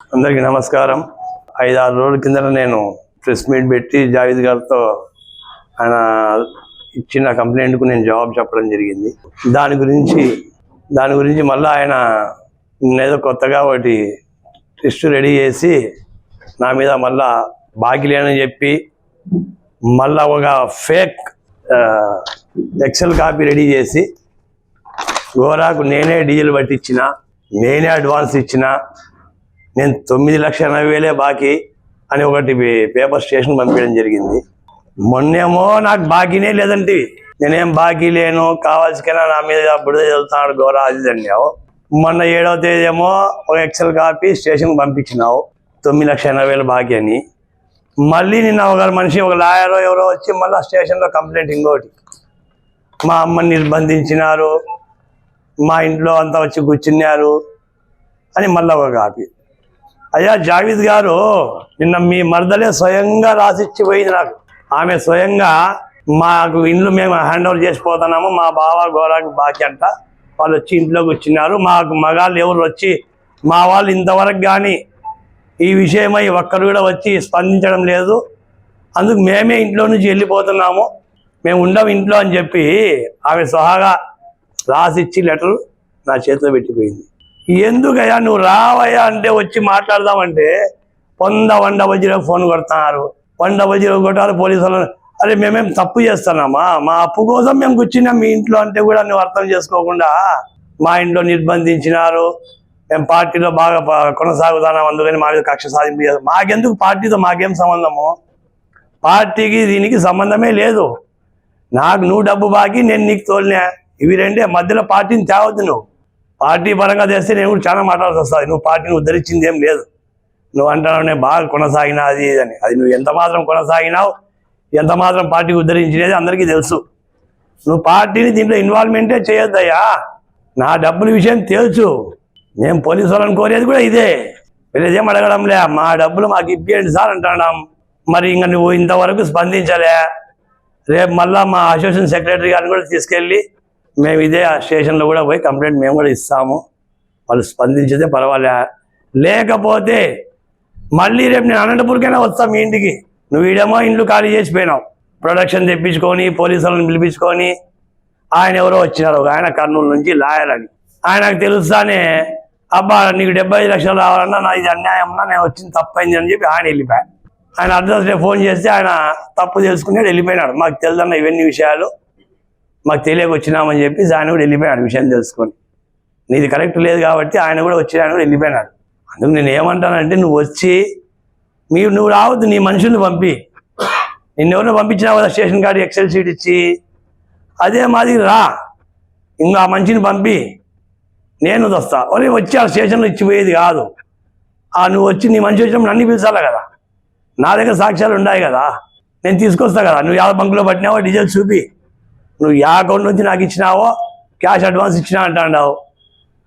అందరికీ నమస్కారం. 5-6 రోజుల కిందట నేను ప్రెస్ మీట్ పెట్టి జావేద్ గారితో ఆయన ఇచ్చిన కంప్లైంట్కు నేను జవాబు చెప్పడం జరిగింది. దాని గురించి మళ్ళీ ఆయన ఏదో కొత్తగా ఒకటి టెస్ట్ రెడీ చేసి నా మీద మళ్ళా బాకీ లేనని చెప్పి మళ్ళా ఒక ఫేక్ ఎక్సెల్ కాపీ రెడీ చేసి గోరాకు నేనే డీజిల్ పట్టించిన, నేనే అడ్వాన్స్ ఇచ్చిన, నేను 9,80,000 బాకీ అని ఒకటి పేపర్ స్టేషన్ పంపించడం జరిగింది. మొన్నేమో నాకు బాకీనే లేదంటే నేనేం బాకీ లేను, కావాల్సికైనా నా మీద బుడిద చదువుతున్నాడు గోరా అది అన్నావు. మొన్న 7వ తేదీ ఏమో ఒక ఎక్సెల్ కాపీ స్టేషన్కి పంపించినావు 9,80,000 బాకీ అని. మళ్ళీ నిన్న ఒక మనిషి ఒక లాయర్ ఎవరో వచ్చి మళ్ళీ స్టేషన్లో కంప్లైంట్ ఇంకోటి, మా అమ్మని నిర్బంధించినారు, మా ఇంట్లో అంతా వచ్చి కూర్చున్నారు అని మళ్ళీ ఒక కాపీ. అయ్యా జావేద్ గారు, నిన్న మీ మరదలే స్వయంగా రాసిచ్చిపోయింది నాకు. ఆమె స్వయంగా మాకు ఇండ్లు మేము హ్యాండ్ ఓవర్ చేసిపోతున్నాము, మా బావ గోరాకు బాకీ అంట, వాళ్ళు వచ్చి ఇంట్లోకి వచ్చినారు, మాకు మగాళ్ళు ఎవరు వచ్చి మా వాళ్ళు ఇంతవరకు కానీ ఈ విషయమై ఒక్కరు కూడా వచ్చి స్పందించడం లేదు, అందుకు మేమే ఇంట్లో నుంచి వెళ్ళిపోతున్నాము, మేము ఉండము ఇంట్లో అని చెప్పి ఆమె స్వహాగా రాసిచ్చి లెటర్ నా చేతిలో పెట్టిపోయింది. ఎందుకయ్యా నువ్వు రావయ్యా అంటే వచ్చి మాట్లాడదామంటే 100 ఫోన్ కొడుతున్నారు, 100 కొట్టారు పోలీసులు. అరే మేమేం తప్పు చేస్తున్నామా? మా అప్పు కోసం మేము కూర్చున్నాం మీ ఇంట్లో అంటే కూడా నువ్వు అర్థం చేసుకోకుండా మా ఇంట్లో నిర్బంధించినారు, మేము పార్టీలో బాగా కొనసాగుతున్నాం, అందుకని మా మీద కక్ష సాధింపు చేస్తాం. మాకెందుకు పార్టీతో మాకేం సంబంధము? పార్టీకి దీనికి సంబంధమే లేదు. నాకు నువ్వు డబ్బు బాకీ, నేను నీకు తోలినా, ఇవి రెండే. మధ్యలో పార్టీని తేవద్దు. నువ్వు పార్టీ పరంగా తెస్తే నేను కూడా చాలా మాట్లాడాల్సి వస్తుంది. నువ్వు పార్టీని ఉద్ధరించింది ఏం లేదు. నువ్వు అంటున్నావు నేను బాగా కొనసాగినా అది అని. అది నువ్వు ఎంత మాత్రం కొనసాగినావు, ఎంత మాత్రం పార్టీకి ఉద్ధరించినది అందరికీ తెలుసు. నువ్వు పార్టీని దీంట్లో ఇన్వాల్వ్మెంటే చేయొద్దయ్యా. నా డబ్బుల విషయం తెలుసు, మేము పోలీసు వాళ్ళని కోరేది కూడా ఇదే, వీళ్ళేదేం అడగడంలే, మా డబ్బులు మాకు ఇప్పియండి సార్ అంటున్నాం. మరి ఇంకా నువ్వు ఇంతవరకు స్పందించలే. రేపు మళ్ళీ మా అసోసియేషన్ సెక్రటరీ గారిని కూడా తీసుకెళ్ళి మేము ఇదే స్టేషన్లో కూడా పోయి కంప్లైంట్ మేము కూడా ఇస్తాము, వాళ్ళు స్పందించితే పర్వాలే. లేకపోతే మళ్ళీ రేపు నేను అనంతపూర్కైనా వస్తాను మీ ఇంటికి. నువ్వు ఈడేమో ఇండ్లు ఖాళీ చేసిపోయినావు, ప్రొడక్షన్ తెప్పించుకొని పోలీసులను పిలిపించుకొని. ఆయన ఎవరో వచ్చినారు, ఒక ఆయన కర్నూలు నుంచి లాయర్ అని. ఆయనకు తెలుస్తానే అబ్బా నీకు 75 లక్షలు రావాలన్నా నా ఇది అన్యాయమన్నా, నేను వచ్చింది తప్పైంది అని చెప్పి ఆయన వెళ్ళిపోయాడు. ఆయన అడ్రస్ ఫోన్ చేస్తే ఆయన తప్పు తెలుసుకున్నాడు, వెళ్ళిపోయినాడు. మాకు తెలుదన్న ఇవన్నీ విషయాలు, మాకు తెలియక వచ్చినామని చెప్పి ఆయన కూడా వెళ్ళిపోయాడు విషయం తెలుసుకొని. నీది కరెక్ట్ లేదు కాబట్టి ఆయన కూడా వచ్చి ఆయన కూడా వెళ్ళిపోయినాడు. అందుకు నేను ఏమంటానంటే నువ్వు వచ్చి నువ్వు రావద్దు, నీ మనుషుల్ని పంపి, నిన్నెవరిని పంపించినా కదా స్టేషన్ కార్డు ఎక్సెల్ షీట్ ఇచ్చి, అదే మాది రా, ఇంకా ఆ మనిషిని పంపి నేను వస్తా. ఒరే వచ్చి ఆ స్టేషన్లో ఇచ్చిపోయేది కాదు. నువ్వు వచ్చి నీ మనిషి వచ్చినప్పుడు నన్ను పిలిచాలా కదా, నా దగ్గర సాక్ష్యాలు ఉన్నాయి కదా, నేను తీసుకొస్తా కదా. నువ్వు ಯಾವ బంకులో పట్టినావో డీజిల్ చూపి, నువ్వు ఏ అకౌంట్ నుంచి నాకు ఇచ్చినావో క్యాష్ అడ్వాన్స్ ఇచ్చినా అంటావు.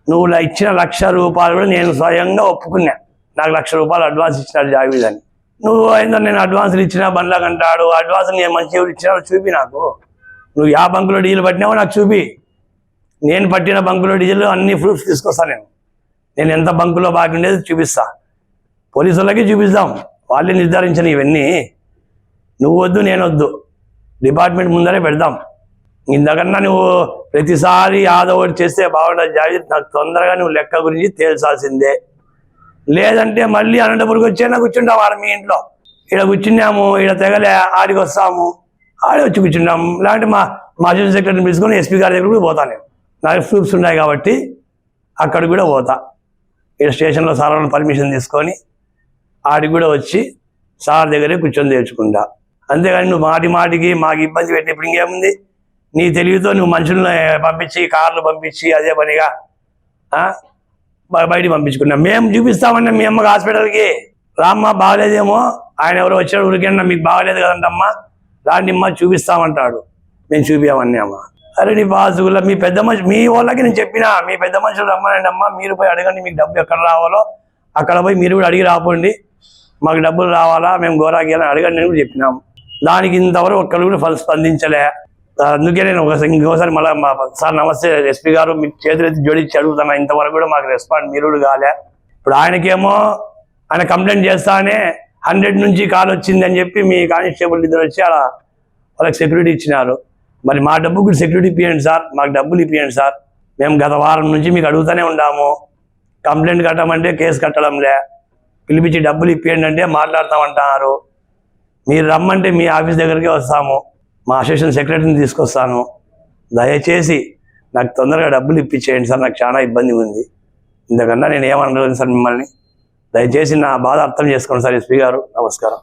నువ్వు ఇచ్చిన ₹1,00,000 కూడా నేను స్వయంగా ఒప్పుకున్నా, నాకు ₹1,00,000 అడ్వాన్స్ ఇచ్చినాడు జావేద్ అని. నువ్వు ఏందో నేను అడ్వాన్సులు ఇచ్చినా బండ్లకు అంటాడు, అడ్వాన్స్ నేను మంచి ఎవరు ఇచ్చినావు చూపి నాకు. నువ్వు ఏ బంకులో డీజిల్ పట్టినావో నాకు చూపి, నేను పట్టిన బంకులో డీజిల్ అన్ని ప్రూఫ్స్ తీసుకొస్తాను. నేను ఎంత బంకులో బాకీ ఉండేది చూపిస్తా, పోలీసులకి చూపిస్తాం, వాళ్ళే నిర్ధారించిన ఇవన్నీ. నువ్వు వద్దు నేను వద్దు, డిపార్ట్మెంట్ ముందరే పెడదాం. ఇంతకన్నా నువ్వు ప్రతిసారి యాదవ్ ఒకటి చేస్తే బాగుంటుంది జావేద్. నాకు తొందరగా నువ్వు లెక్క గురించి తేల్చాల్సిందే. లేదంటే మళ్ళీ అనంతపురికి వచ్చేనా కూర్చుంటావు ఆడ మీ ఇంట్లో. ఇక్కడ కూర్చున్నాము, ఇక్కడ తెగలే, ఆడికి వస్తాము, ఆడి వచ్చి కూర్చుంటాము. లేదంటే మా అసిస్టెంట్ సెక్రటరీని పిలుచుకొని ఎస్పీ గారి దగ్గర కూడా పోతాను. నేను నాకు ప్రూఫ్స్ ఉన్నాయి కాబట్టి అక్కడికి కూడా పోతా. ఇక్కడ స్టేషన్లో సార్ పర్మిషన్ తీసుకొని ఆడికి కూడా వచ్చి సార్ దగ్గరే కూర్చొని తెచ్చుకుంటా. అంతేగాని నువ్వు మాటికి మాకు ఇబ్బంది పెట్టి ఇప్పుడు ఇంకేముంది, నీ తెలివితో నువ్వు మనుషులను పంపించి కార్లు పంపించి అదే పనిగా బయటికి పంపించుకున్నా. మేము చూపిస్తామన్నా మీ అమ్మకి హాస్పిటల్కి రామ్మ, బాగలేదేమో, ఆయన ఎవరో వచ్చాడు ఊరికన్నా, మీకు బాగలేదు కదంటమ్మా, రాండి అమ్మ చూపిస్తామంటాడు. మేము చూపించామని అమ్మ. అరే నీ బాసుగుల మీ పెద్ద మనిషి, మీ వాళ్ళకి నేను చెప్పినా, మీ పెద్ద మనుషులు రమ్మనండి అమ్మ, మీరు పోయి అడగండి, మీకు డబ్బు ఎక్కడ రావాలో అక్కడ పోయి మీరు కూడా అడిగి రాపోండి, మాకు డబ్బులు రావాలా, మేము గోరాకి అడగండి అని కూడా చెప్పినాము. దానికి ఇంతవరకు ఒక్కరు కూడా స్పందించలే. అందుకే నేను ఇంకోసారి మళ్ళీ సార్ నమస్తే ఎస్పీ గారు, మీ చేతులెత్తి జోడించి అడుగుతున్నా, ఇంతవరకు కూడా మాకు రెస్పాండ్ మీరు కాలే. ఇప్పుడు ఆయనకేమో ఆయన కంప్లైంట్ చేస్తానే 100 నుంచి కాల్ వచ్చింది అని చెప్పి మీ కానిస్టేబుల్ ఇద్దరు వచ్చి అలా వాళ్ళకి సెక్యూరిటీ ఇచ్చినారు. మరి మా డబ్బుకి సెక్యూరిటీ ఇప్పియండి సార్, మాకు డబ్బులు ఇప్పియండి సార్, మేము గత వారం నుంచి మీకు అడుగుతూనే ఉన్నాము, కంప్లైంట్ కట్టమంటే కేసు కట్టడంలే, పిలిపించి డబ్బులు ఇప్పియండి అంటే మాట్లాడతామంటున్నారు. మీరు రమ్మంటే మీ ఆఫీస్ దగ్గరికి వస్తాము, మా అసోసియేషన్ సెక్రటరీని తీసుకొస్తాను, దయచేసి నాకు తొందరగా డబ్బులు ఇప్పించేయండి సార్, నాకు చాలా ఇబ్బంది ఉంది. ఇంతకన్నా నేను ఏమనలేదు సార్ మిమ్మల్ని, దయచేసి నా బాధ అర్థం చేసుకోండి సార్ ఎస్పీ గారు. నమస్కారం.